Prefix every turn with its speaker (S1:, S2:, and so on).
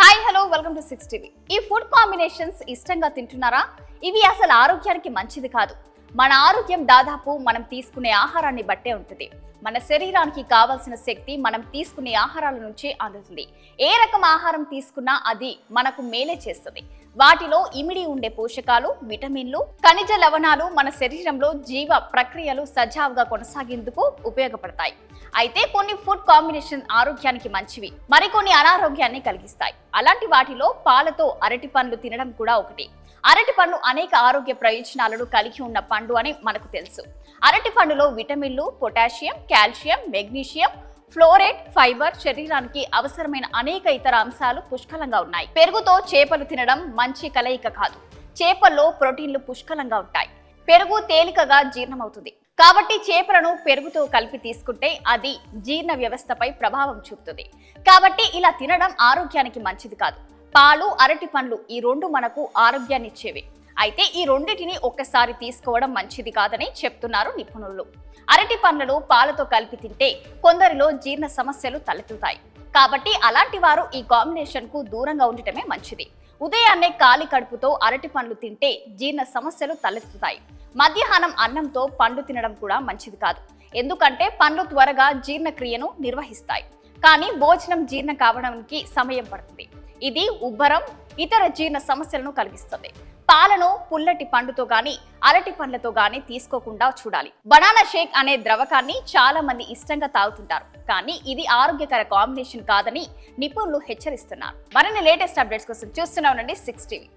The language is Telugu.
S1: Hi hello welcome to 6 TV. ఈ ఫుడ్ కాంబినేషన్స్ ఇష్టంగా తింటున్నారా? ఇవి అసలు ఆరోగ్యానికి మంచిది కాదు. మన ఆరోగ్యం దాదాపు మనం తీసుకునే ఆహారాన్ని బట్టే ఉంటుంది. మన శరీరానికి కావాల్సిన శక్తి మనం తీసుకునే ఆహారాల నుంచి అందుతుంది. ఏ రకం ఆహారం తీసుకున్నా అది మనకు మేలే చేస్తుంది. వాటిలో ఇమిడి ఉండే పోషకాలు, విటమిన్లు, ఖనిజ లవణాలు మన శరీరంలో జీవ ప్రక్రియలు సజావుగా కొనసాగేందుకు ఉపయోగపడతాయి. అయితే కొన్ని ఫుడ్ కాంబినేషన్ ఆరోగ్యానికి మంచివి, మరికొన్ని అనారోగ్యాన్ని కలిగిస్తాయి. అలాంటి వాటిలో పాలతో అరటి పండ్లు తినడం కూడా ఒకటి. అరటి పండు అనేక ఆరోగ్య ప్రయోజనాలను కలిగి ఉన్న పండు అని మనకు తెలుసు. అరటి పండులో విటమిన్లు, potassium, calcium, magnesium, fluoride, fibre, శరీరానికి అవసరమైన అనేక ఇతర అంశాలు పుష్కలంగా ఉన్నాయి. పెరుగుతో చేపలు తినడం మంచి కలయిక కాదు. చేపల్లో ప్రోటీన్లు పుష్కలంగా ఉంటాయి. పెరుగు తేలికగా జీర్ణమవుతుంది. కాబట్టి చేపలను పెరుగుతో కలిపి తీసుకుంటే అది జీర్ణ వ్యవస్థపై ప్రభావం చూపుతుంది. కాబట్టి ఇలా తినడం ఆరోగ్యానికి మంచిది కాదు. పాలు, అరటి పండ్లు ఈ రెండు మనకు ఆరోగ్యాన్ని ఇచ్చేవి. అయితే ఈ రెండింటిని ఒక్కసారి తీసుకోవడం మంచిది కాదని చెప్తున్నారు నిపుణులు. అరటి పండ్లను పాలతో కలిపి తింటే కొందరిలో జీర్ణ సమస్యలు తలెత్తుతాయి. కాబట్టి అలాంటి వారు ఈ కాంబినేషన్ కు దూరంగా ఉండటమే మంచిది. ఉదయాన్నే ఖాళీ కడుపుతో అరటి పండ్లు తింటే జీర్ణ సమస్యలు తలెత్తుతాయి. మధ్యాహ్నం అన్నంతో పండు తినడం కూడా మంచిది కాదు. ఎందుకంటే పండ్లు త్వరగా జీర్ణక్రియను నిర్వహిస్తాయి. కానీ భోజనం జీర్ణ కావడానికి సమయం పడుతుంది. ఇది ఉబ్బరం, ఇతర జీర్ణ సమస్యలను కలిగిస్తుంది. పాలను పుల్లటి పండుతో గాని అరటి పండ్లతో గాని తీసుకోకుండా చూడాలి. బనానా షేక్ అనే ద్రవకాన్ని చాలా మంది ఇష్టంగా తాగుతుంటారు. కానీ ఇది ఆరోగ్యకర కాంబినేషన్ కాదని నిపుణులు హెచ్చరిస్తున్నారు. మరిన్ని లేటెస్ట్ అప్డేట్స్ కోసం చూస్తూనే ఉండండి 6 టీవీ.